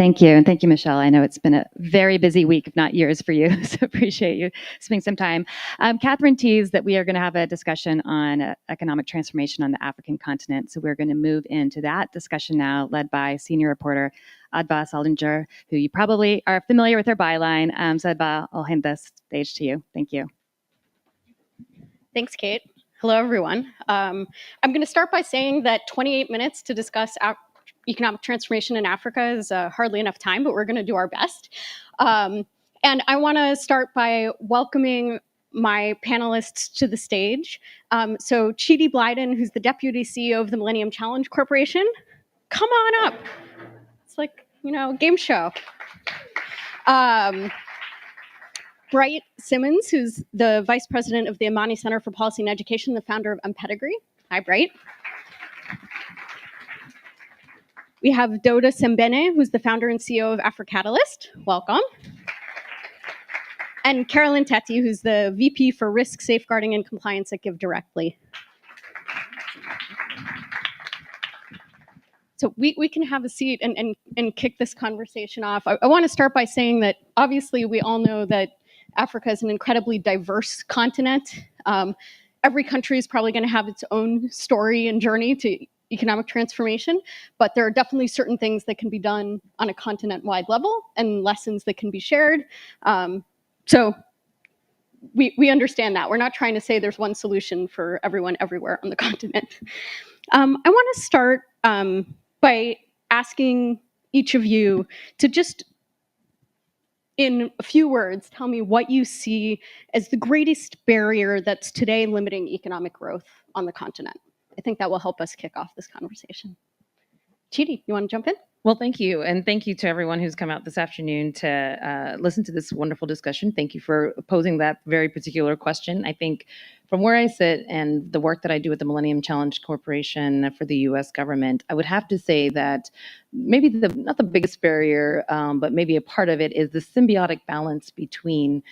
Thank you. And thank you, Michelle. I know it's been a very busy week, if not years, for you. So appreciate you spending some time. Catherine teased that we are going to have a discussion on economic transformation on the African continent. So we're going to move into that discussion now, led by senior reporter Adva Saldinger, who you probably are familiar with her byline. So Adva, I'll hand the stage to you. Thank you. Thanks, Kate. Hello, everyone. I'm going to start by saying that 28 minutes to discuss economic transformation in Africa is hardly enough time, but we're going to do our best. And I want to start by welcoming my panelists to the stage. So Chidi Blyden, who's the Deputy CEO of the Millennium Challenge Corporation, come on up. It's like, a game show. Bright Simmons, who's the Vice President of the Amani Center for Policy and Education, the founder of mPedigree. Hi, Bright. We have Daouda Sembene, who's the founder and CEO of AfriCatalyst. Welcome. And Carolyn Teti, who's the VP for Risk Safeguarding and Compliance at Give Directly. So we can have a seat and kick this conversation off. I want to start by saying that obviously we all know that Africa is an incredibly diverse continent. Every country is probably going to have its own story and journey to economic transformation, but there are definitely certain things that can be done on a continent-wide level and lessons that can be shared. So we understand that. We're not trying to say there's one solution for everyone everywhere on the continent. I want to start by asking each of you to just, in a few words, tell me what you see as the greatest barrier that's today limiting economic growth on the continent. I think that will help us kick off this conversation. Chidi, you want to jump in? Well, thank you. And thank you to everyone who's come out this afternoon to listen to this wonderful discussion. Thank you for posing that very particular question. I think from where I sit and the work that I do at the Millennium Challenge Corporation for the U.S. government, I would have to say that maybe not the biggest barrier, but maybe a part of it is the symbiotic balance between,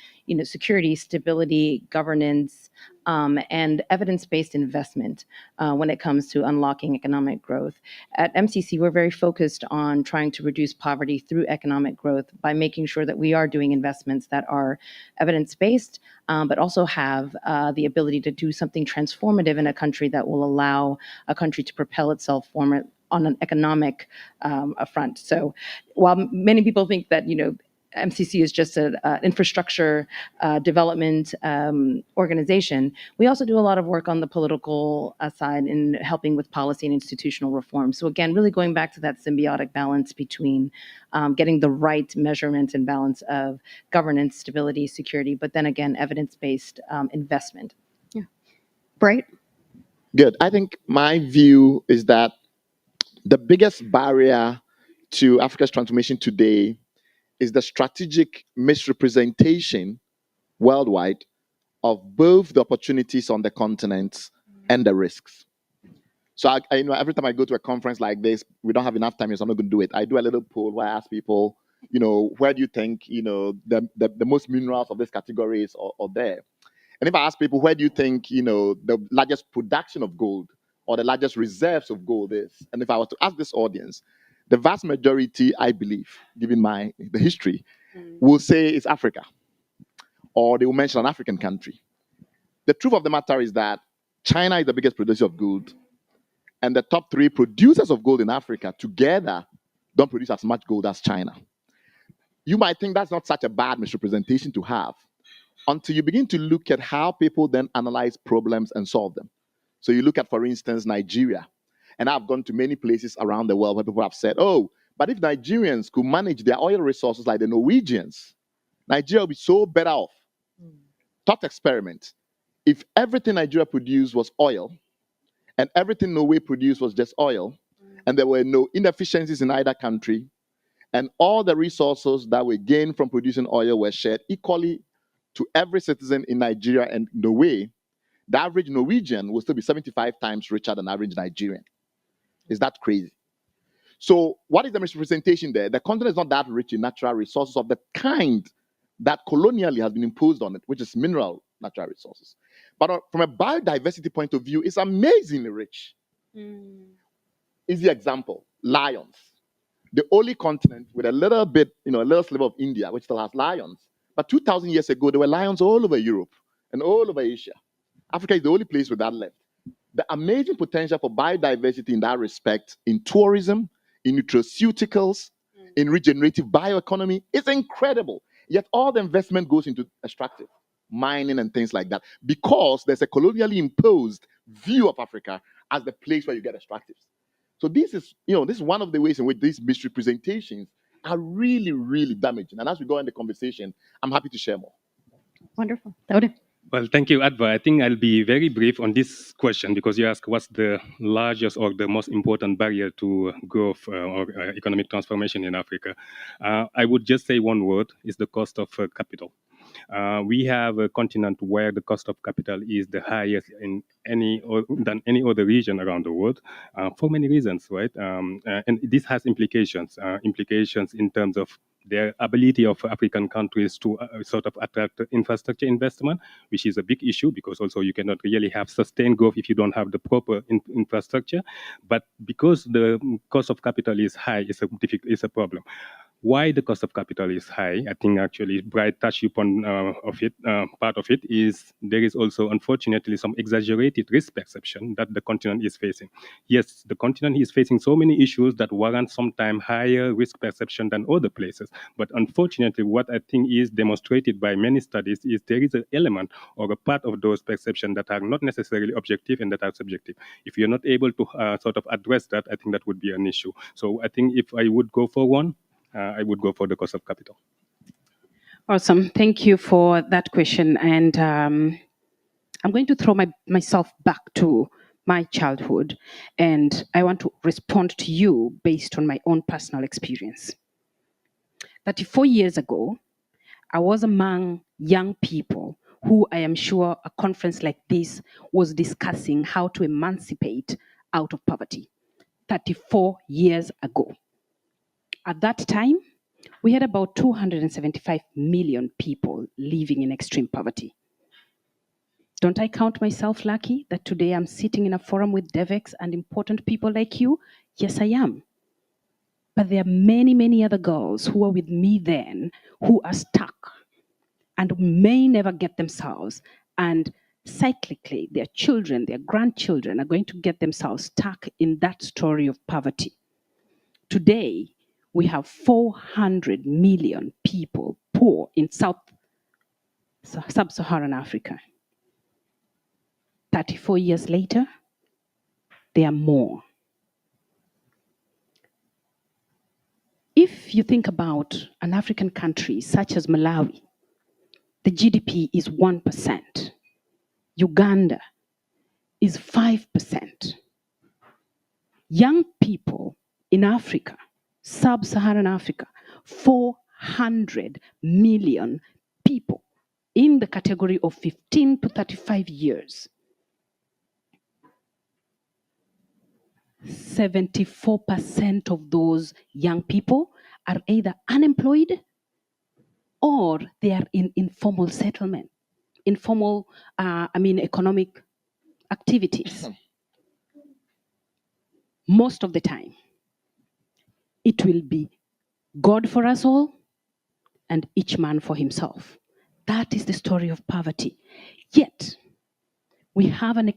security, stability, governance, and evidence-based investment when it comes to unlocking economic growth. At MCC, we're very focused on trying to reduce poverty through economic growth by making sure that we are doing investments that are evidence-based, but also have the ability to do something transformative in a country that will allow a country to propel itself forward on an economic front. So while many people think that, MCC is just an infrastructure development organization, we also do a lot of work on the political side in helping with policy and institutional reform. So again, really going back to that symbiotic balance between getting the right measurement and balance of governance, stability, security, but then again, evidence-based investment. Yeah. Bright? Good. I think my view is that the biggest barrier to Africa's transformation today is the strategic misrepresentation worldwide of both the opportunities on the continent and the risks. So I every time I go to a conference like this, we don't have enough time, so I'm not going to do it. I do a little poll where I ask people, where do you think, the most minerals of this category is or there? And if I ask people, where do you think, the largest production of gold or the largest reserves of gold is? And if I were to ask this audience, the vast majority, I believe, given the history, will say it's Africa, or they will mention an African country. The truth of the matter is that China is the biggest producer of gold, and the top 3 producers of gold in Africa together don't produce as much gold as China. You might think that's not such a bad misrepresentation to have until you begin to look at how people then analyze problems and solve them. So you look at, for instance, Nigeria. And I've gone to many places around the world where people have said, oh, but if Nigerians could manage their oil resources like the Norwegians, Nigeria would be so better off. Thought experiment. If everything Nigeria produced was oil, and everything Norway produced was just oil, and there were no inefficiencies in either country, and all the resources that were gained from producing oil were shared equally to every citizen in Nigeria and Norway, the average Norwegian will still be 75 times richer than average Nigerian. Is that crazy? So what is the misrepresentation there? The continent is not that rich in natural resources of the kind that colonially has been imposed on it, which is mineral natural resources. But from a biodiversity point of view, it's amazingly rich. Easy example, lions. the only continent with a little bit, a little sliver of India, which still has lions. But 2,000 years ago, there were lions all over Europe and all over Asia. Africa is the only place with that left. The amazing potential for biodiversity in that respect, in tourism, in nutraceuticals, in regenerative bioeconomy, is incredible. Yet all the investment goes into extractive, mining and things like that, because there's a colonially imposed view of Africa as the place where you get extractives. So this is one of the ways in which these misrepresentations are really, really damaging. And as we go in the conversation, I'm happy to share more. Wonderful. Daouda. Well, thank you, Adva. I think I'll be very brief on this question because you asked what's the largest or the most important barrier to growth or economic transformation in Africa. I would just say one word, is the cost of capital. We have a continent where the cost of capital is the highest in than any other region around the world for many reasons, right? And this has implications in terms of the ability of African countries to sort of attract infrastructure investment, which is a big issue because also you cannot really have sustained growth if you don't have the proper infrastructure. But because the cost of capital is high, it's a problem. Why the cost of capital is high, I think actually Bright touched upon part of it is there is also unfortunately some exaggerated risk perception that the continent is facing. Yes, the continent is facing so many issues that warrant sometimes higher risk perception than other places. But unfortunately, what I think is demonstrated by many studies is there is an element or a part of those perceptions that are not necessarily objective and that are subjective. If you're not able to sort of address that, I think that would be an issue. So I think if I would go for one, I would go for the cost of capital. Awesome. Thank you for that question. And I'm going to throw myself back to my childhood. And I want to respond to you based on my own personal experience. 34 years ago, I was among young people who I am sure a conference like this was discussing how to emancipate out of poverty. 34 years ago. At that time, we had about 275 million people living in extreme poverty. Don't I count myself lucky that today I'm sitting in a forum with Devex and important people like you? Yes, I am. But there are many, many other girls who were with me then who are stuck and may never get themselves. And cyclically, their children, their grandchildren are going to get themselves stuck in that story of poverty. Today, we have 400 million people poor in sub-Saharan Africa. 34 years later, there are more. If you think about an African country such as Malawi, the GDP is 1%. Uganda is 5%. Young people in Africa, sub-Saharan Africa, 400 million people in the category of 15 to 35 years. 74% of those young people are either unemployed or they are in informal settlement, economic activities. Most of the time, it will be God for us all and each man for himself. That is the story of poverty. Yet, we have an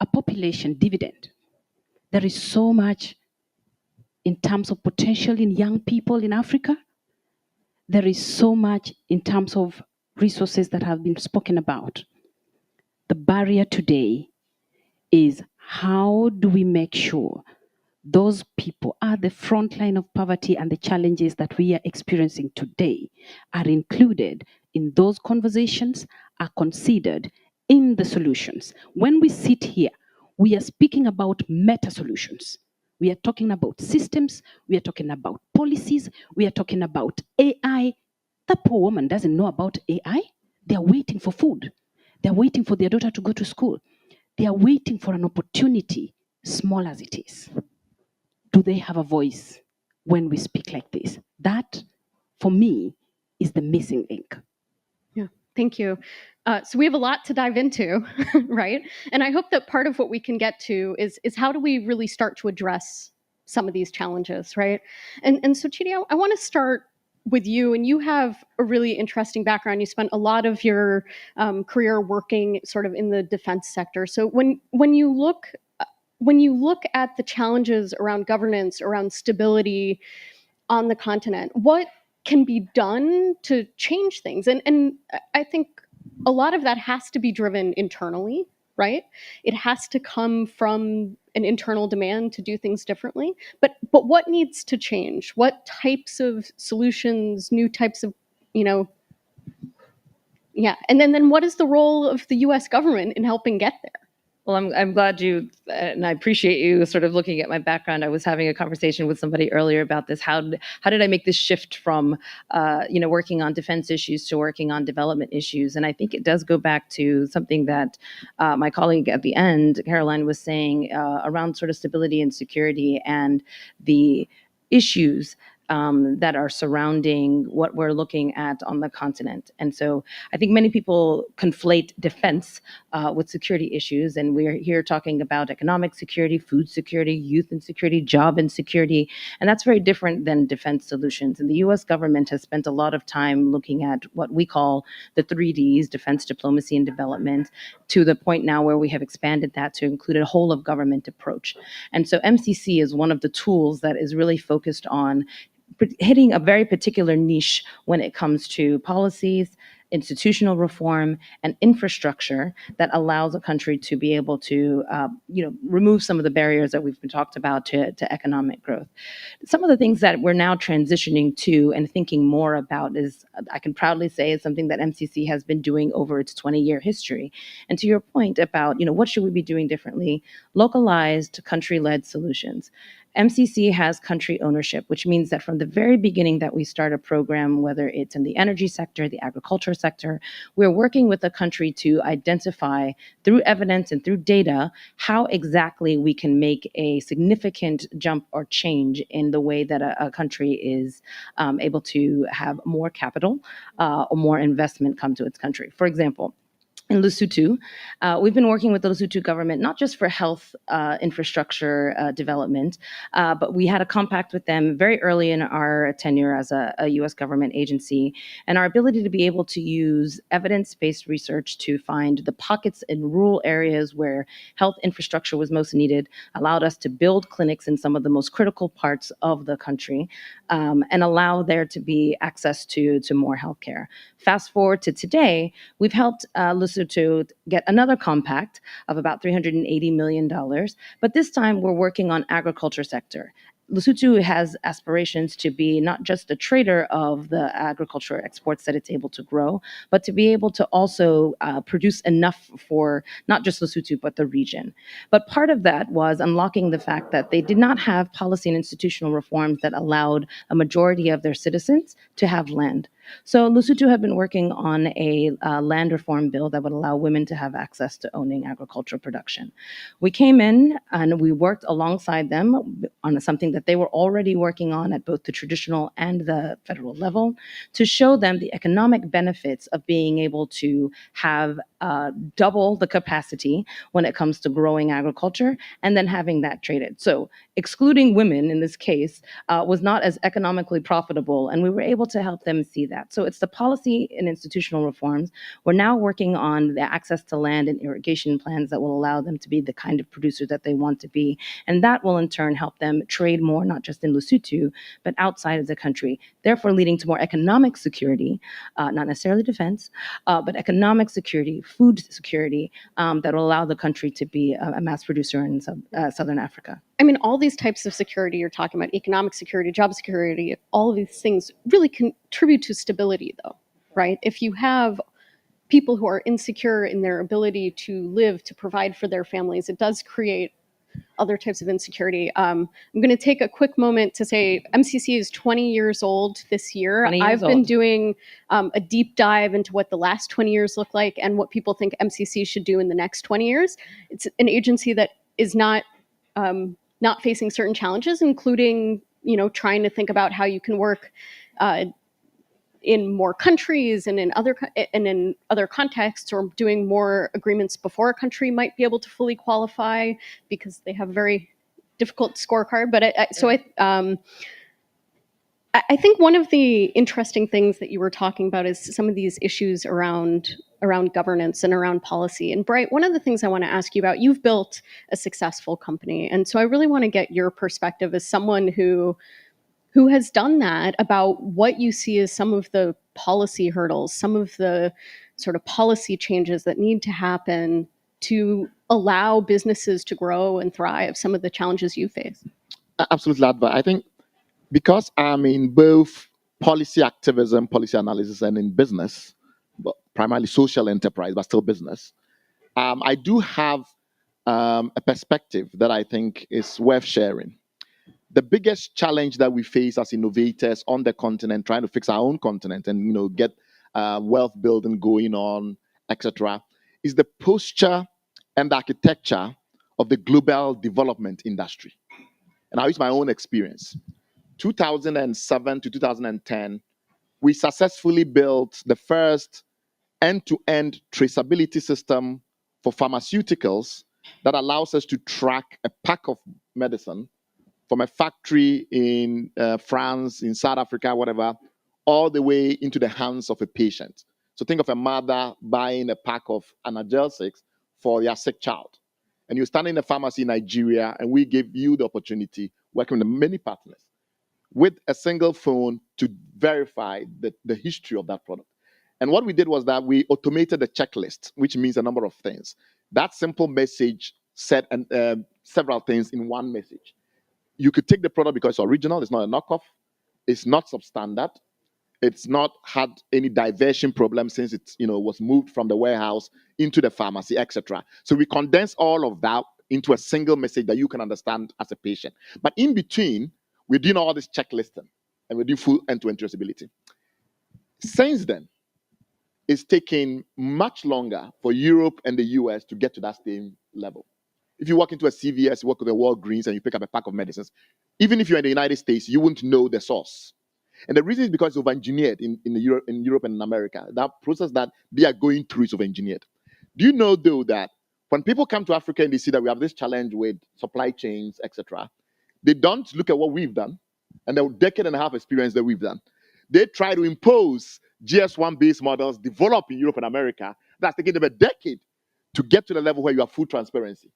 a population dividend. There is so much in terms of potential in young people in Africa. There is so much in terms of resources that have been spoken about. The barrier today is how do we make sure those people at the front line of poverty and the challenges that we are experiencing today are included in those conversations, are considered in the solutions. When we sit here, we are speaking about meta solutions. We are talking about systems, we are talking about policies, we are talking about AI. That poor woman doesn't know about AI. They are waiting for food. They are waiting for their daughter to go to school. They are waiting for an opportunity, small as it is. Do they have a voice when we speak like this? That, for me, is the missing link. Yeah, thank you. So we have a lot to dive into, right? And I hope that part of what we can get to is how do we really start to address some of these challenges, right? And so Chidi, I want to start with you, and you have a really interesting background. You spent a lot of your career working sort of in the defense sector. So when you look at the challenges around governance, around stability on the continent, what can be done to change things? And I think a lot of that has to be driven internally, right? It has to come from an internal demand to do things differently. But what needs to change? What types of solutions, new types of, yeah. And then what is the role of the US government in helping get there? Well, I'm glad you, and I appreciate you sort of looking at my background. I was having a conversation with somebody earlier about this. How did I make this shift from, working on defense issues to working on development issues? And I think it does go back to something that my colleague at the end, Caroline, was saying around sort of stability and security and the issues that are surrounding what we're looking at on the continent. And so I think many people conflate defense with security issues, and we're here talking about economic security, food security, youth insecurity, job insecurity, and that's very different than defense solutions. And the US government has spent a lot of time looking at what we call the 3Ds, defense, diplomacy, and development, to the point now where we have expanded that to include a whole of government approach. And so MCC is one of the tools that is really focused on hitting a very particular niche when it comes to policies, institutional reform, and infrastructure that allows a country to be able to, remove some of the barriers that we've been talked about to economic growth. Some of the things that we're now transitioning to and thinking more about is, I can proudly say, is something that MCC has been doing over its 20-year history. And to your point about, what should we be doing differently? Localized, country-led solutions. MCC has country ownership, which means that from the very beginning that we start a program, whether it's in the energy sector, the agriculture sector, we're working with the country to identify through evidence and through data how exactly we can make a significant jump or change in the way that a country is able to have more capital or more investment come to its country. For example, in Lesotho, we've been working with the Lesotho government, not just for health infrastructure development, but we had a compact with them very early in our tenure as a US government agency. And our ability to be able to use evidence-based research to find the pockets in rural areas where health infrastructure was most needed allowed us to build clinics in some of the most critical parts of the country and allow there to be access to more healthcare. Fast forward to today, we've helped Lesotho to get another compact of about $380 million, but this time we're working on agriculture sector. Lesotho has aspirations to be not just a trader of the agriculture exports that it's able to grow, but to be able to also produce enough for not just Lesotho, but the region. But part of that was unlocking the fact that they did not have policy and institutional reforms that allowed a majority of their citizens to have land. So Lesotho had been working on a land reform bill that would allow women to have access to owning agricultural production. We came in and we worked alongside them on something that they were already working on at both the traditional and the federal level to show them the economic benefits of being able to have double the capacity when it comes to growing agriculture and then having that traded. So excluding women in this case was not as economically profitable, and we were able to help them see that. So it's the policy and institutional reforms. We're now working on the access to land and irrigation plans that will allow them to be the kind of producer that they want to be. And that will in turn help them trade more, not just in Lesotho, but outside of the country, therefore leading to more economic security, not necessarily defense, but economic security, food security that will allow the country to be a mass producer in Southern Africa. I mean, all these types of security you're talking about, economic security, job security, all of these things really contribute to stability, though, right? If you have people who are insecure in their ability to live, to provide for their families, it does create other types of insecurity. I'm going to take a quick moment to say MCC is 20 years old this year. I've been doing a deep dive into what the last 20 years look like and what people think MCC should do in the next 20 years. It's an agency that is not facing certain challenges, including, trying to think about how you can work in more countries and in other contexts, or doing more agreements before a country might be able to fully qualify because they have very difficult scorecard, but I think one of the interesting things that you were talking about is some of these issues around governance and around policy. And Bright, one of the things I want to ask you about, you've built a successful company, and so I really want to get your perspective as someone who has done that, about what you see as some of the policy hurdles, some of the sort of policy changes that need to happen to allow businesses to grow and thrive, some of the challenges you face. Absolutely, Adva. I think because I'm in both policy activism, policy analysis, and in business, but primarily social enterprise, but still business, I do have a perspective that I think is worth sharing. The biggest challenge that we face as innovators on the continent, trying to fix our own continent and get wealth building going on, etc., is the posture and the architecture of the global development industry. And I'll use my own experience. 2007 to 2010, we successfully built the first end-to-end traceability system for pharmaceuticals that allows us to track a pack of medicine from a factory in France, in South Africa, whatever, all the way into the hands of a patient. So think of a mother buying a pack of analgesics for their sick child. And you stand in a pharmacy in Nigeria, and we give you the opportunity, working with many partners, with a single phone to verify the history of that product. And what we did was that we automated the checklist, which means a number of things. That simple message said several things in one message. You could take the product because it's original, it's not a knockoff, it's not substandard, it's not had any diversion problem since it was moved from the warehouse into the pharmacy, etc. So we condense all of that into a single message that you can understand as a patient. But in between, we're doing all this checklisting and we're doing full end-to-end traceability. Since then, it's taken much longer for Europe and the US to get to that same level. If you walk into a CVS, you walk with a Walgreens, and you pick up a pack of medicines, even if you're in the United States, you wouldn't know the source. And the reason is because it's over-engineered in Europe and in America. That process that they are going through is over-engineered. Do you know, though, that when people come to Africa and they see that we have this challenge with supply chains, etc., they don't look at what we've done and the decade and a half experience that we've done. They try to impose GS1-based models developed in Europe and America that's taken them a decade to get to the level where you have full transparency.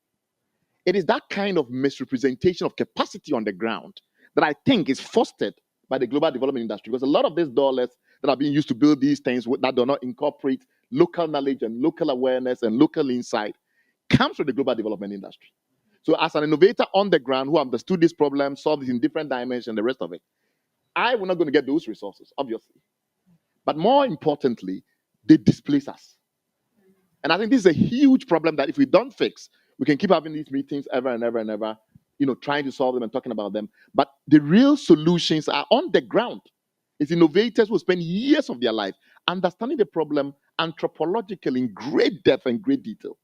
It is that kind of misrepresentation of capacity on the ground that I think is fostered by the global development industry, because a lot of these dollars that are being used to build these things that do not incorporate local knowledge and local awareness and local insight comes from the global development industry. So as an innovator on the ground who understood this problem, solved it in different dimensions, and the rest of it, I was not going to get those resources, obviously. But more importantly, they displace us. And I think this is a huge problem that if we don't fix, we can keep having these meetings ever and ever and ever, trying to solve them and talking about them. But the real solutions are on the ground. It's innovators who spend years of their life understanding the problem anthropologically in great depth and great detail.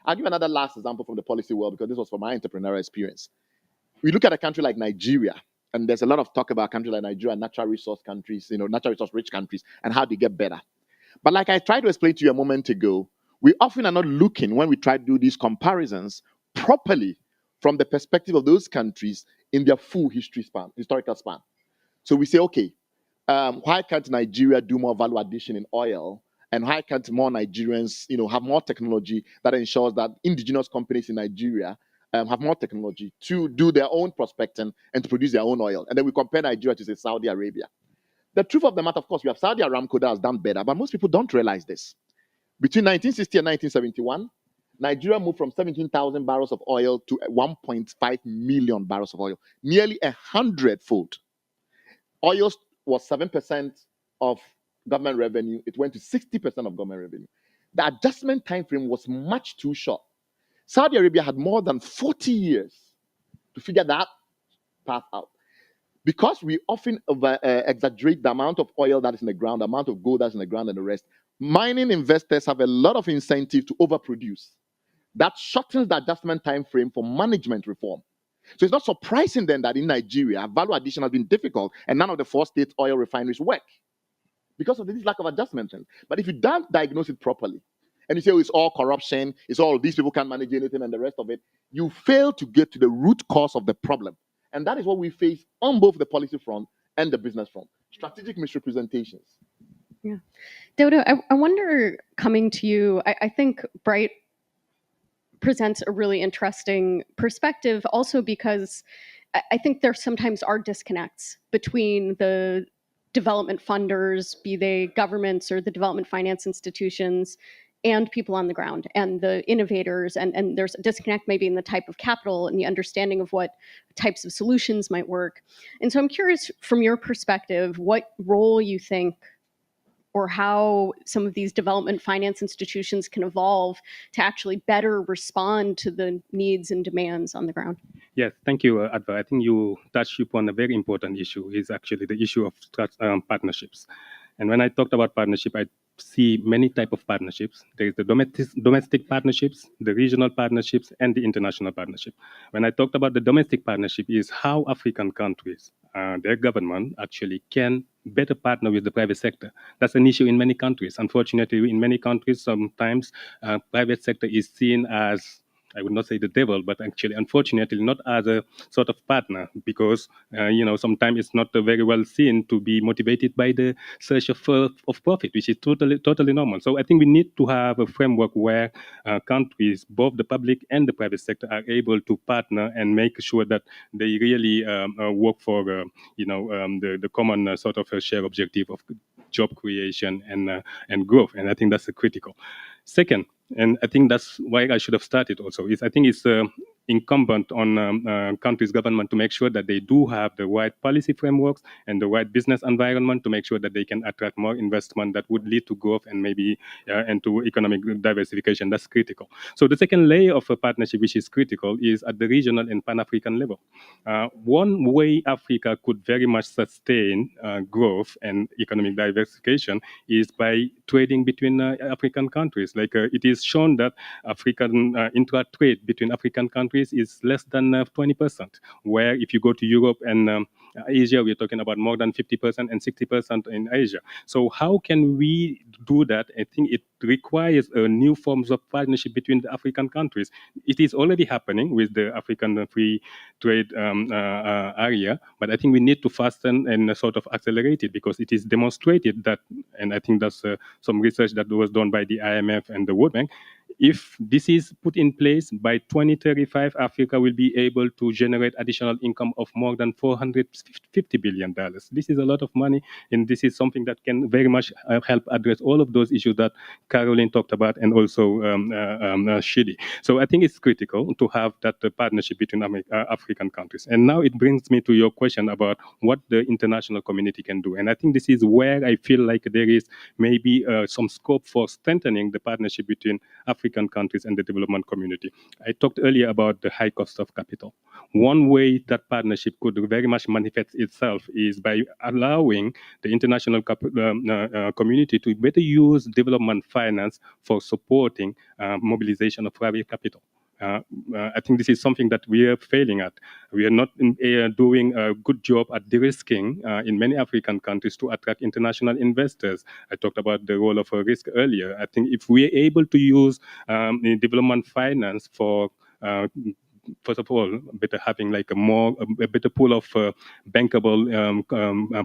I'll give another last example from the policy world, because this was from my entrepreneurial experience. We look at a country like Nigeria, and there's a lot of talk about a country like Nigeria, natural resource countries, natural resource rich countries, and how they get better. But like I tried to explain to you a moment ago, we often are not looking, when we try to do these comparisons, properly from the perspective of those countries in their full historical span. So we say, okay, why can't Nigeria do more value addition in oil? And why can't more Nigerians, have more technology that ensures that indigenous companies in Nigeria have more technology to do their own prospecting and to produce their own oil? And then we compare Nigeria to, say, Saudi Arabia. The truth of the matter, of course, we have Saudi Aramco that has done better, but most people don't realize this. Between 1960 and 1971, Nigeria moved from 17,000 barrels of oil to 1.5 million barrels of oil, nearly 100-fold. Oil was 7% of government revenue. It went to 60% of government revenue. The adjustment time frame was much too short. Saudi Arabia had more than 40 years to figure that path out. Because we often exaggerate the amount of oil that is in the ground, the amount of gold that's in the ground, and the rest, mining investors have a lot of incentive to overproduce. That shortens the adjustment time frame for management reform. So it's not surprising then that in Nigeria, value addition has been difficult, and none of the 4 state oil refineries work because of this lack of adjustment. But if you don't diagnose it properly, and you say, oh, it's all corruption, it's all these people can't manage anything and the rest of it, you fail to get to the root cause of the problem. And that is what we face on both the policy front and the business front. Strategic misrepresentations. Yeah. Daouda, I wonder, coming to you, I think Bright presents a really interesting perspective also because I think there sometimes are disconnects between the development funders, be they governments or the development finance institutions, and people on the ground and the innovators. And there's a disconnect maybe in the type of capital and the understanding of what types of solutions might work. And so I'm curious, from your perspective, what role you think or how some of these development finance institutions can evolve to actually better respond to the needs and demands on the ground. Yes, thank you, Adva. I think you touched upon a very important issue, is actually the issue of partnerships. And when I talked about partnership, I see many types of partnerships. There is the domestic partnerships, the regional partnerships, and the international partnership. When I talked about the domestic partnership, is how African countries, their government actually can better partner with the private sector. That's an issue in many countries. Unfortunately, in many countries, sometimes private sector is seen as, I would not say the devil, but actually, unfortunately, not as a sort of partner, because sometimes it's not very well seen to be motivated by the search of profit, which is totally normal. So I think we need to have a framework where countries, both the public and the private sector, are able to partner and make sure that they really work for the common sort of shared objective of job creation and growth. And I think that's critical. Second, and I think that's why I should have started also, is I think it's incumbent on countries' government to make sure that they do have the right policy frameworks and the right business environment to make sure that they can attract more investment that would lead to growth and maybe and to economic diversification. That's critical. So the second layer of a partnership, which is critical, is at the regional and Pan-African level. One way Africa could very much sustain growth and economic diversification is by trading between African countries. Like it is shown that African intra-trade between African countries is less than 20%, where if you go to Europe and Asia, we're talking about more than 50% and 60% in Asia. So how can we do that? I think it requires new forms of partnership between the African countries. It is already happening with the African free trade area, but I think we need to fasten and sort of accelerate it, because it is demonstrated that, and I think that's some research that was done by the IMF and the World Bank, if this is put in place, by 2035, Africa will be able to generate additional income of more than $450 billion. This is a lot of money, and this is something that can very much help address all of those issues that Caroline talked about, and also Chidi. So I think it's critical to have that partnership between African countries. And now it brings me to your question about what the international community can do. And I think this is where I feel like there is maybe some scope for strengthening the partnership between African countries and the development community. I talked earlier about the high cost of capital. One way that partnership could very much manifest itself is by allowing the international community to better use development finance for supporting mobilization of private capital. I think this is something that we are failing at. We are not doing a good job at de-risking in many African countries to attract international investors. I talked about the role of a risk earlier. I think if we are able to use development finance for first of all, better having like a better pool of bankable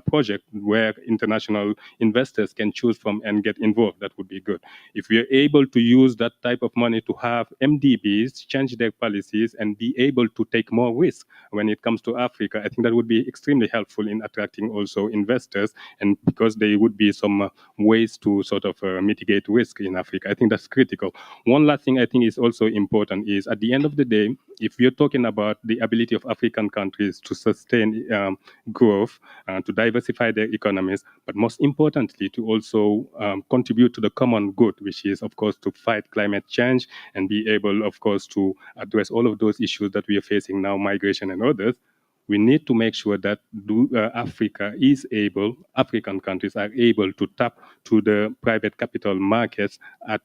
project where international investors can choose from and get involved, that would be good. If we are able to use that type of money to have MDBs change their policies and be able to take more risk when it comes to Africa, I think that would be extremely helpful in attracting also investors, and because there would be some ways to sort of mitigate risk in Africa. I think that's critical. One last thing I think is also important is, at the end of the day, if we are talking about the ability of African countries to sustain growth, to diversify their economies, but most importantly, to also contribute to the common good, which is, of course, to fight climate change and be able, of course, to address all of those issues that we are facing now, migration and others, we need to make sure that African countries are able to tap to the private capital markets at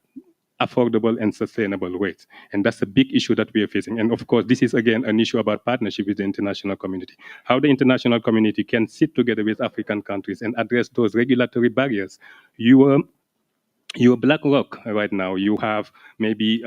affordable and sustainable rates. And that's a big issue that we are facing. And of course, this is again an issue about partnership with the international community. How the international community can sit together with African countries and address those regulatory barriers. You were you're BlackRock right now. You have maybe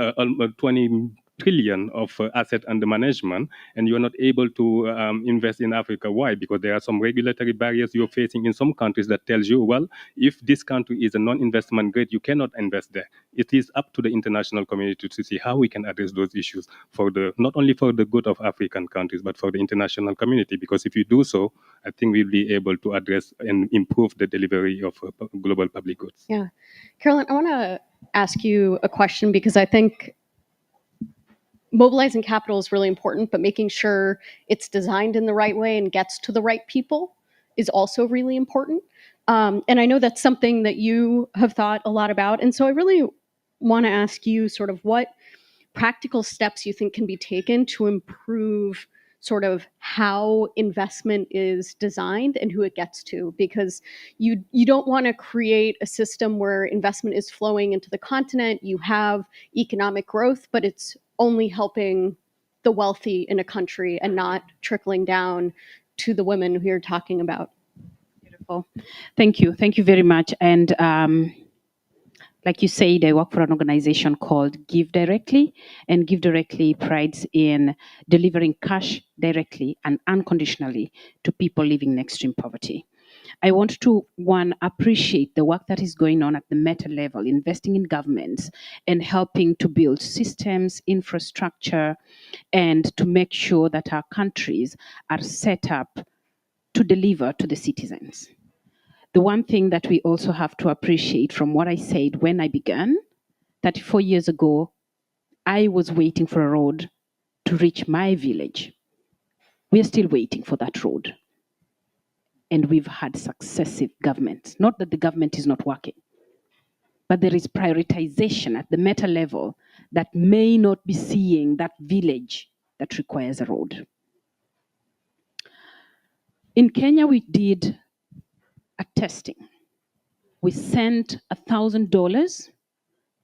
20 trillion of asset under management, and you're not able to invest in Africa. Why? Because there are some regulatory barriers you're facing in some countries that tells you, well, if this country is a non-investment grade, you cannot invest there. It is up to the international community to see how we can address those issues for the not only for the good of African countries, but for the international community. Because if you do so, I think we'll be able to address and improve the delivery of global public goods. Yeah. Carolyn, I want to ask you a question because I think mobilizing capital is really important, but making sure it's designed in the right way and gets to the right people is also really important. And I know that's something that you have thought a lot about. And so I really want to ask you sort of what practical steps you think can be taken to improve sort of how investment is designed and who it gets to, because you don't want to create a system where investment is flowing into the continent, you have economic growth, but it's only helping the wealthy in a country and not trickling down to the women who you're talking about. Beautiful. Thank you. Thank you very much. And like you said, I work for an organization called Give Directly, and Give Directly prides in delivering cash directly and unconditionally to people living in extreme poverty. I want to, one, appreciate the work that is going on at the meta level, investing in governments and helping to build systems, infrastructure, and to make sure that our countries are set up to deliver to the citizens. The one thing that we also have to appreciate from what I said when I began, 34 years ago, I was waiting for a road to reach my village. We are still waiting for that road. And we've had successive governments. Not that the government is not working, but there is prioritization at the meta level that may not be seeing that village that requires a road. In Kenya, we did a testing. We sent $1,000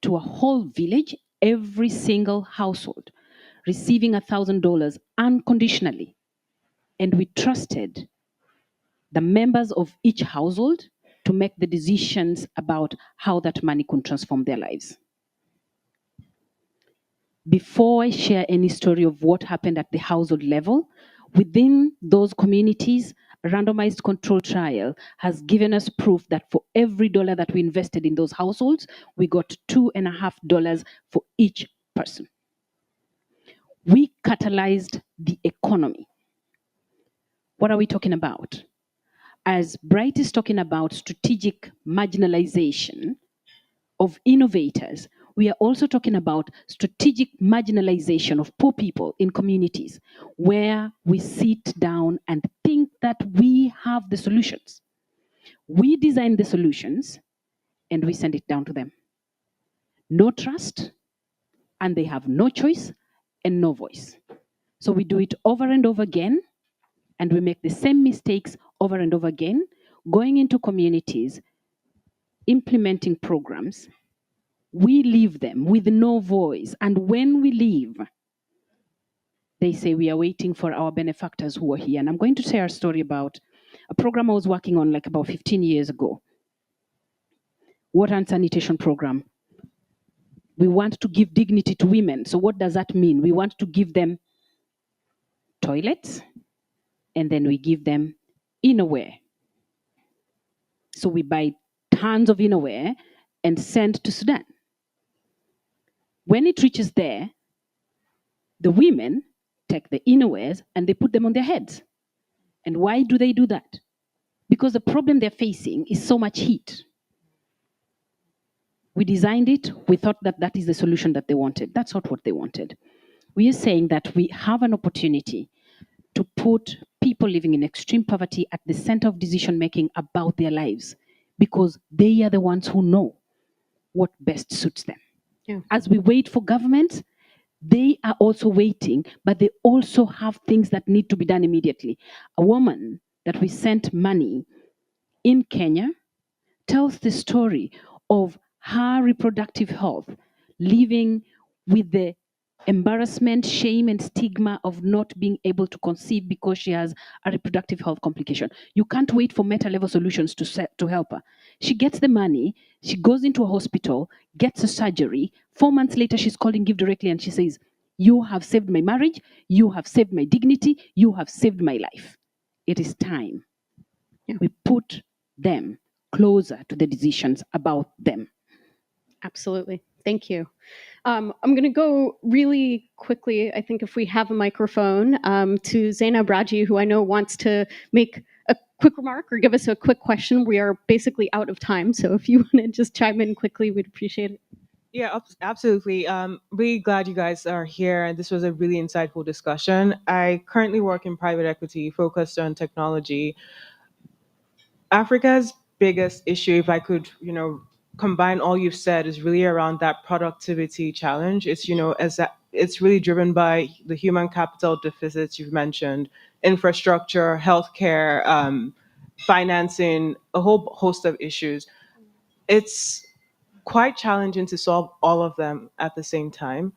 to a whole village, every single household, receiving $1,000 unconditionally. And we trusted the members of each household to make the decisions about how that money could transform their lives. Before I share any story of what happened at the household level, within those communities, a randomized control trial has given us proof that for every dollar that we invested in those households, we got $2.50 for each person. We catalyzed the economy. What are we talking about? As Bright is talking about strategic marginalization of innovators, we are also talking about strategic marginalization of poor people in communities where we sit down and think that we have the solutions. We design the solutions and we send it down to them. No trust, and they have no choice and no voice. So we do it over and over again, and we make the same mistakes over and over again, going into communities, implementing programs. We leave them with no voice. And when we leave, they say, we are waiting for our benefactors who are here. And I'm going to share a story about a program I was working on like about 15 years ago. Water and sanitation program. We want to give dignity to women. So what does that mean? We want to give them toilets, and then we give them innerwear. So we buy tons of innerwear and send to Sudan. When it reaches there, the women take the innerwears and they put them on their heads. And why do they do that? Because the problem they're facing is so much heat. We designed it, we thought that that is the solution that they wanted. That's not what they wanted. We are saying that we have an opportunity to put people living in extreme poverty at the center of decision making about their lives, because they are the ones who know what best suits them. Yeah. As we wait for government, they are also waiting, but they also have things that need to be done immediately. A woman that we sent money in Kenya tells the story of her reproductive health, living with the embarrassment, shame, and stigma of not being able to conceive because she has a reproductive health complication. You can't wait for meta-level solutions to help her. She gets the money, she goes into a hospital, gets a surgery. 4 months later, she's calling Give Directly and she says, "You have saved my marriage, you have saved my dignity, you have saved my life." It is time we put them closer to the decisions about them. Absolutely. Thank you. I'm going to go really quickly, I think if we have a microphone, to Zainab Raji, who I know wants to make a quick remark or give us a quick question. We are basically out of time, so if you want to just chime in quickly, we'd appreciate it. Yeah, absolutely. Really glad you guys are here, and this was a really insightful discussion. I currently work in private equity, focused on technology. Africa's biggest issue, if I could, combine all you've said, is really around that productivity challenge. It's, as that it's really driven by the human capital deficits you've mentioned, infrastructure, healthcare, financing, a whole host of issues. It's quite challenging to solve all of them at the same time.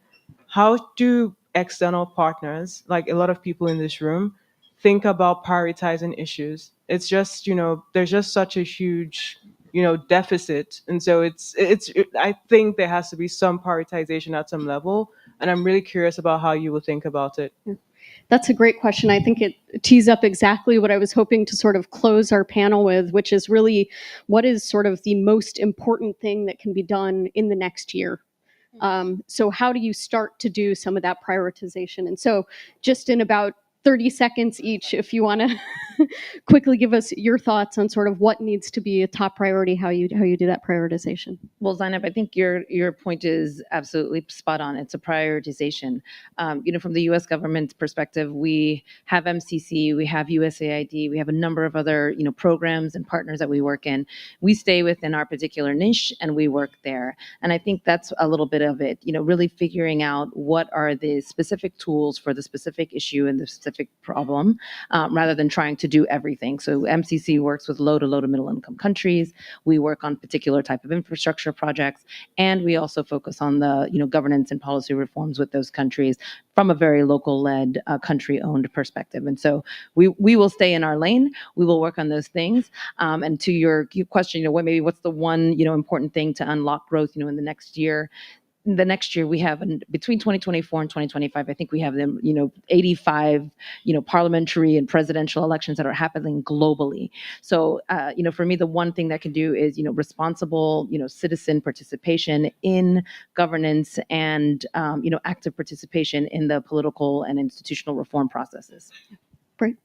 How do external partners, like a lot of people in this room, think about prioritizing issues? It's just, there's just such a huge, deficit. And so I think there has to be some prioritization at some level. And I'm really curious about how you will think about it. That's a great question. I think it tees up exactly what I was hoping to sort of close our panel with, which is really what is sort of the most important thing that can be done in the next year. So how do you start to do some of that prioritization? And so just in about 30 seconds each, if you want to quickly give us your thoughts on sort of what needs to be a top priority, how you do that prioritization. Well, Zainab, I think your point is absolutely spot on. It's a prioritization. From the U.S. government's perspective, we have MCC, we have USAID, we have a number of other programs and partners that we work in. We stay within our particular niche and we work there. And I think that's a little bit of it. Really figuring out what are the specific tools for the specific issue and the specific problem, rather than trying to do everything. So MCC works with low to middle income countries. We work on particular type of infrastructure projects, and we also focus on the governance and policy reforms with those countries from a very local-led, country-owned perspective. And so we will stay in our lane. We will work on those things. And to your question, what's the one important thing to unlock growth in the next year? The next year we have between 2024 and 2025, I think we have them, 85, parliamentary and presidential elections that are happening globally. So, for me, the one thing that can do is, responsible, citizen participation in governance and, active participation in the political and institutional reform processes. Great.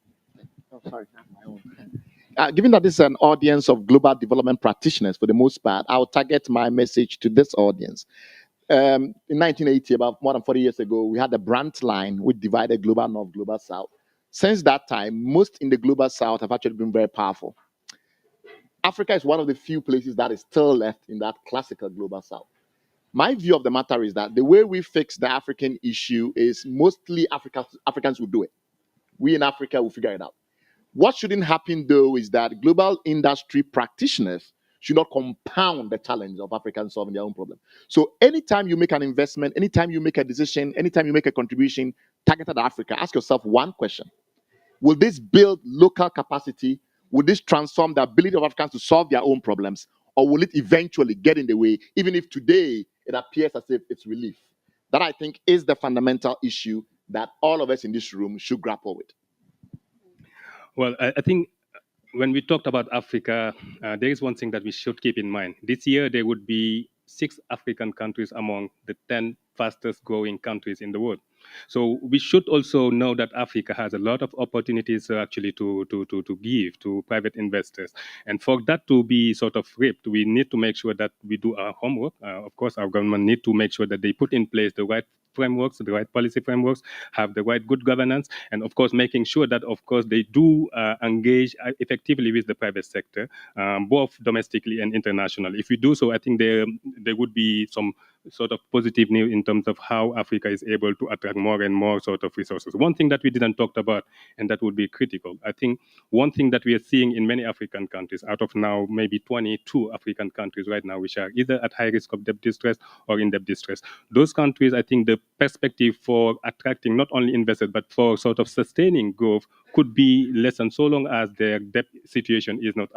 Oh, sorry, my own. Given that this is an audience of global development practitioners for the most part, I'll target my message to this audience. In 1980, about more than 40 years ago, we had the Brandt line, which divided global north, global south. Since that time, most in the global south have actually been very powerful. Africa is one of the few places that is still left in that classical global south. My view of the matter is that the way we fix the African issue is mostly Africans will do it. We in Africa will figure it out. What shouldn't happen, though, is that global industry practitioners should not compound the challenge of Africans solving their own problem. So anytime you make an investment, anytime you make a decision, anytime you make a contribution targeted at Africa, ask yourself one question. Will this build local capacity? Will this transform the ability of Africans to solve their own problems? Or will it eventually get in the way, even if today it appears as if it's relief? That, I think, is the fundamental issue that all of us in this room should grapple with. Well, I think when we talked about Africa, there is one thing that we should keep in mind. This year, there would be 6 African countries among the 10 fastest growing countries in the world. So we should also know that Africa has a lot of opportunities actually to give to private investors. And for that to be sort of reaped, we need to make sure that we do our homework. Of course, our government need to make sure that they put in place the right frameworks, the right policy frameworks, have the right good governance, and of course making sure that of course they do engage effectively with the private sector, both domestically and internationally. If we do so, I think there would be some sort of positive news in terms of how Africa is able to attract more and more sort of resources. One thing that we didn't talk about, and that would be critical, I think one thing that we are seeing in many African countries, out of now maybe 22 African countries right now, which are either at high risk of debt distress or in debt distress. Those countries, I think the perspective for attracting not only investors, but for sort of sustaining growth could be lessened so long as their debt situation is not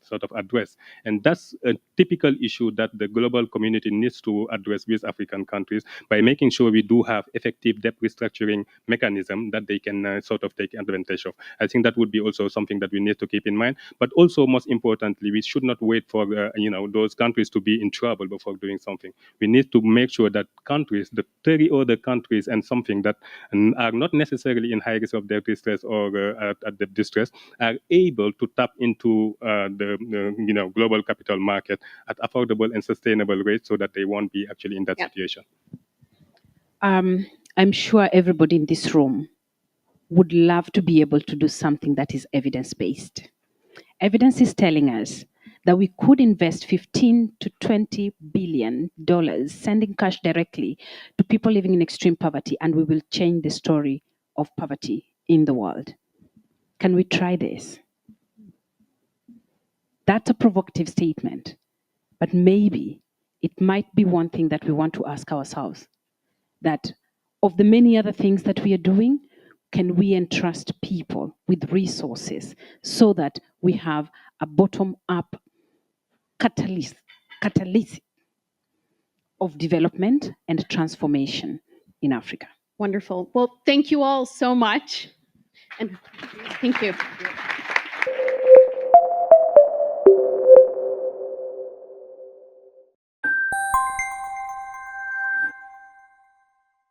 sort of addressed. And that's a typical issue that the global community needs to address with African countries by making sure we do have effective debt restructuring mechanism that they can sort of take advantage of. I think that would be also something that we need to keep in mind. But also, most importantly, we should not wait for those countries to be in trouble before doing something. We need to make sure that countries, the 30 other countries and something that are not necessarily in high risk of debt distress or at debt distress, are able to tap into the global capital market at affordable and sustainable rates so that they won't be actually in that situation. I'm sure everybody in this room would love to be able to do something that is evidence-based. Evidence is telling us that we could invest $15 to $20 billion sending cash directly to people living in extreme poverty, and we will change the story of poverty in the world. Can we try this? That's a provocative statement, but maybe it might be one thing that we want to ask ourselves, that of the many other things that we are doing, can we entrust people with resources so that we have a bottom-up catalyst of development and transformation in Africa? Wonderful. Well, thank you all so much. And thank you.